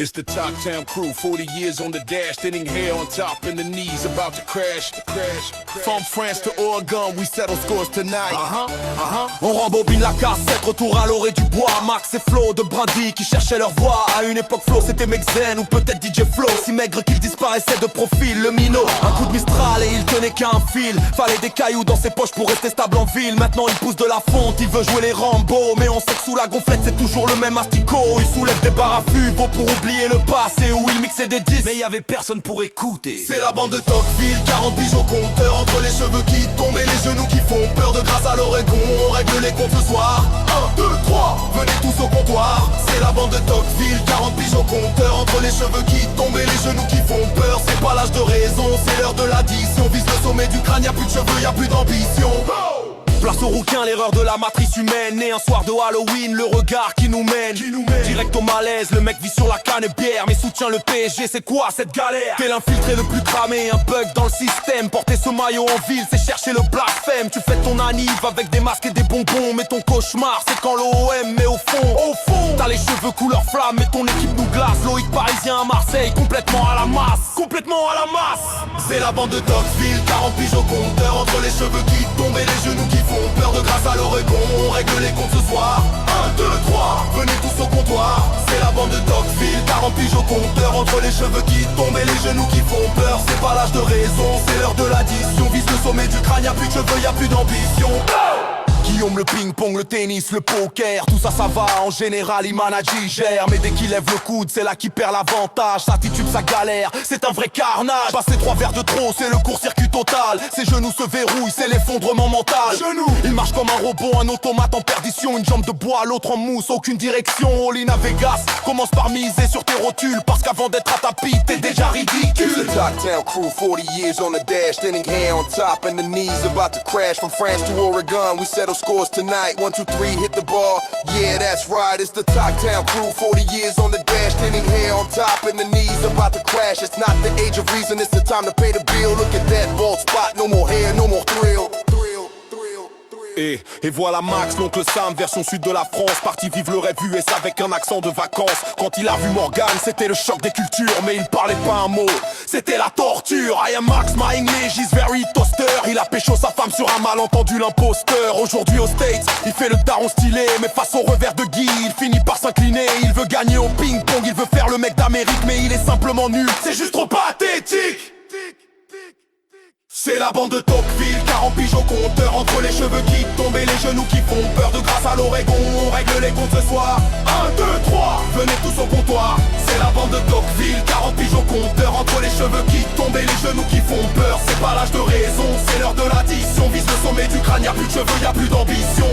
It's the Top Town crew, 40 years on the dash, thinning hair on top and the knees about to crash. From France to Oregon, we settle scores tonight. On rembobine la cassette, retour à l'orée du bois. Max et Flo de Brandy qui cherchaient leur voix. À une époque Flo c'était Mexen ou peut-être DJ Flo. Si maigre qu'il disparaissait de profil, le minot. Un coup de Mistral et il tenait qu'à un fil. Fallait des cailloux dans ses poches pour rester stable en ville. Maintenant il pousse de la fonte, il veut jouer les Rambo. Mais on sait que sous la gonflette c'est toujours le même asticot. Il soulève des barres à fût, beau pour oublier le passé où il mixait des disques. Mais y avait personne pour écouter. C'est la bande de Tocqueville, 40 bijoux au compteur. Entre les cheveux qui tombent et les genoux qui font peur. De grâce à l'Oregon, on règle les comptes ce soir. 1, 2, 3, venez tous au comptoir. C'est la bande de Tocqueville, 40 bijoux au compteur. Entre les cheveux qui tombent et les genoux qui font peur. C'est pas l'âge de raison, c'est l'heure de l'addition. Vise le sommet du crâne, y'a plus de cheveux, y'a plus d'ambition. Place au rouquin, l'erreur de la matrice humaine. Et un soir de Halloween, le regard qui nous mène direct au malaise, le mec vit sur la canne bière. Mais soutient le PSG, c'est quoi cette galère? T'es l'infiltré le plus cramé, un bug dans le système. Porter ce maillot en ville, c'est chercher le blasphème. Tu fais ton anniv avec des masques et des bonbons. Mais ton cauchemar, c'est quand l'OM met au fond, t'as les cheveux couleur flamme, mais ton équipe nous glace. Loïc parisien à Marseille, complètement à la masse. C'est la bande de Tocqueville, 40 pigeons au compteur. Entre les cheveux qui tombent et les genoux qui font peur. De grâce à l'Oregon, on règle les comptes ce soir. 1, 2, 3, venez tous au comptoir. C'est la bande de Tocqueville, 40 pigeons au compteur. Entre les cheveux qui tombent et les genoux qui font peur. C'est pas l'âge de raison, c'est l'heure de l'addition. Vise le sommet du crâne, y'a plus de cheveux, y'a plus d'ambition. Guillaume le ping-pong, le tennis, le poker, tout ça va, en général il manage, il gère. Mais dès qu'il lève le coude, c'est là qu'il perd l'avantage. Sa attitude, sa galère, c'est un vrai carnage. Passer 3 verres de trop, c'est le court-circuit total. Ses genoux se verrouillent, c'est l'effondrement mental. Il marche comme un robot, un automate en perdition. Une jambe de bois, l'autre en mousse, aucune direction. All in à Vegas, commence par miser sur tes rotules. Parce qu'avant d'être à tapis, t'es déjà ridicule. It's the Top Town crew, 40 years on the dash, thinning hair on top and the knees about to crash. From France to Oregon, we settle scores tonight. 1, 2, 3, hit the ball. Yeah, that's right. It's the Top Town crew. 40 years on the dash, thinning hair on top, and the knees about to crash. It's not the age of reason. It's the time to pay the bill. Look at that bald spot. No more hair, no more thrill. Et voilà Max, l'oncle Sam, version sud de la France. Parti vivre le rêve US avec un accent de vacances. Quand il a vu Morgan, c'était le choc des cultures. Mais il parlait pas un mot, c'était la torture. I am Max, my English is very toaster. Il a pécho sa femme sur un malentendu, l'imposteur. Aujourd'hui aux States, il fait le daron stylé. Mais face au revers de Guy, il finit par s'incliner. Il veut gagner au ping-pong, il veut faire le mec d'Amérique. Mais il est simplement nul, c'est juste trop pathétique. C'est la bande de Tocqueville, 40 pigeons au compteur. Entre les cheveux qui tombent et les genoux qui font peur. De grâce à l'Oregon, on règle les comptes ce soir. 1, 2, 3, venez tous au comptoir. C'est la bande de Tocqueville, 40 pigeons au compteur. Entre les cheveux qui tombent et les genoux qui font peur. C'est pas l'âge de raison, c'est l'heure de l'addition. Vise le sommet du crâne, y'a plus de cheveux, y'a plus d'ambition.